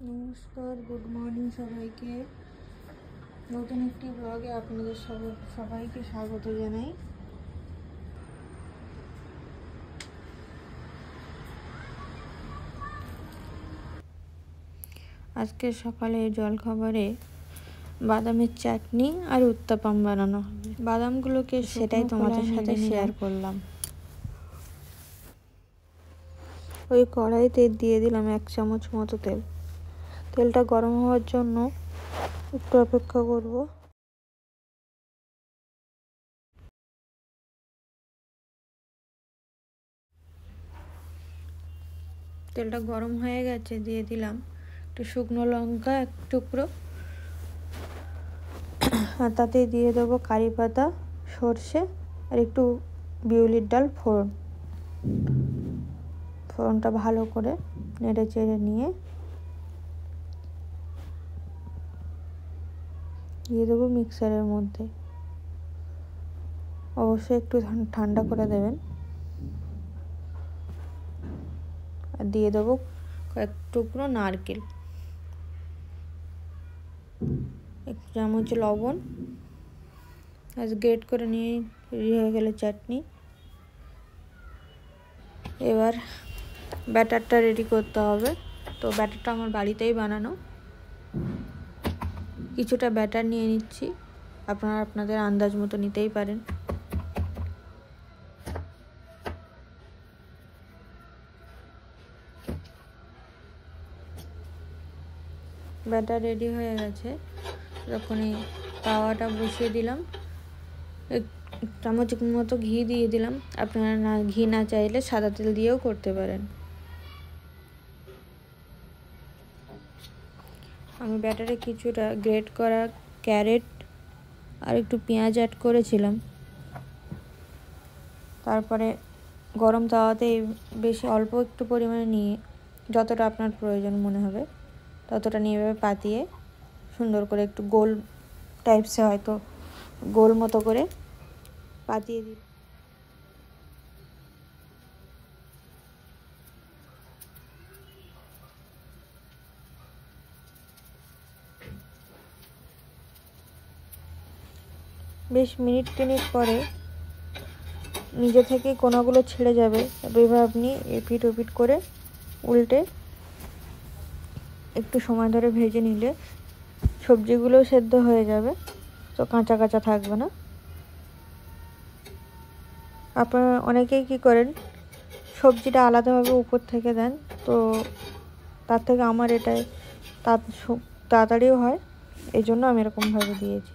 নমস্কার, good morning সবাইকে। নতুন একটি ব্লগে আপনাদের সবাইকে স্বাগত জানাই। আজকে সকালে জলখাবারে বাদামের চাটনি আর উত্তাপাম বানানো হবে। বাদামগুলোকে সেটাই তোমাদের সাথে শেয়ার করলাম। ওই কড়াইতে দিয়ে দিলাম 1 চামচ মতো তেল। তেলটা গরম হওয়ার জন্য একটু অপেক্ষা করব। তেলটা গরম হয়ে গেছে, দিয়ে দিলাম একটু শুকনো লঙ্কা 1 টুকরো, আর তাতে দিয়ে দেবো কারি পাতা, সর্ষে আর একটু বিউলির ডাল ফোড়ন। ফোড়নটা ভালো করে নেড়ে চেড়ে নিয়ে দিয়ে দেবো মিক্সারের মধ্যে। অবশ্যই একটু ঠান্ডা করে দেবেন। আর দিয়ে দেবো কয়েক টুকরো নারকেল, 1 চামচ লবণ। আজ গ্রেট করে নিয়ে রেডি হয়ে গেল চাটনি। এবার ব্যাটারটা রেডি করতে হবে। তো ব্যাটারটা আমার বাড়িতেই বানানো। কিছুটা ব্যাটার নিয়ে নিচ্ছি, আপনারা আপনাদের আন্দাজ মতো নিতেই পারেন। ব্যাটার রেডি হয়ে গেছে। যখনই তাওয়াটা বসিয়ে দিলাম, 1 চামচ মতো ঘি দিয়ে দিলাম। আপনারা ঘি না চাইলে সাদা তেল দিয়েও করতে পারেন। আমি ব্যাটারে কিছুটা গ্রেট করা ক্যারেট আর একটু পেঁয়াজ অ্যাড করেছিলাম। তারপরে গরম তাওয়াতে বেশি অল্প একটু পরিমাণে নিয়ে, যতটা আপনার প্রয়োজন মনে হবে ততটা নিয়ে এভাবে পাতিয়ে সুন্দর করে একটু গোল টাইপসে, হয়তো গোল মতো করে পাতিয়ে দিই। বেশ মিনিট 3 পরে নিজে থেকেই কোনাগুলো ছেড়ে যাবে। এভাবে আপনি এপিট ওপিট করে উল্টে একটু সময় ধরে ভেজে নিলে সবজিগুলোও সেদ্ধ হয়ে যাবে, তো কাঁচা কাঁচা থাকবে না। আপনারা অনেকেই কী করেন, সবজিটা আলাদাভাবে উপর থেকে দেন, তো তার থেকে আমার এটাই তাড়াতাড়িও হয়, এই জন্য আমি এরকমভাবে দিয়েছি।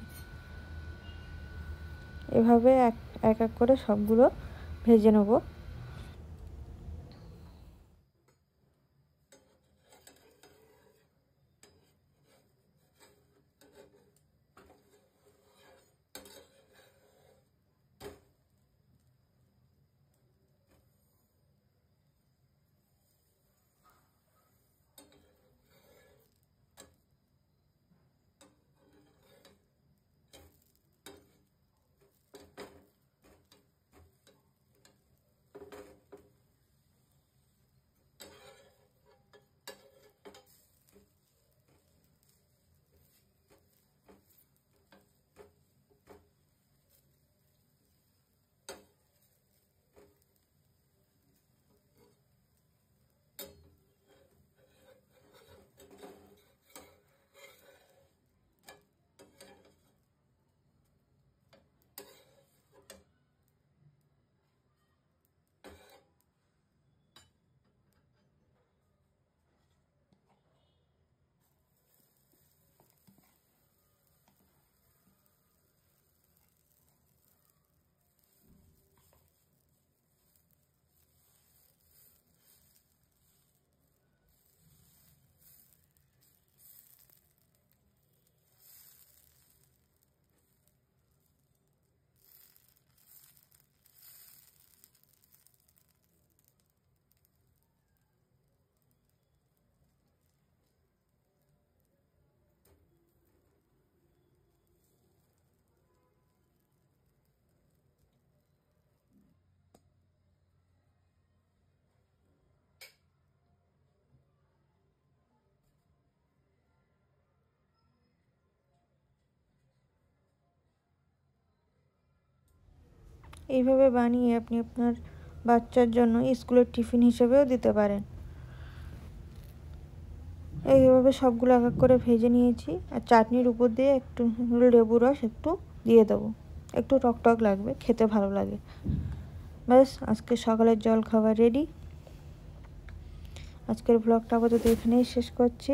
এভাবে এক এক করে সবগুলো ভেজে নেব। এইভাবে বানিয়ে আপনি আপনার বাচ্চার জন্য স্কুলের টিফিন হিসেবেও দিতে পারেন। এইভাবে সবগুলো এক এক করে ভেজে নিয়েছি। আর চাটনির উপর দিয়ে একটু লেবু রস একটু দিয়ে দেবো, একটু টক টক লাগবে, খেতে ভালো লাগে। ব্যাস, আজকে সকালের জল খাবার রেডি। আজকের ব্লগটা আপাতত এখানেই শেষ করছি।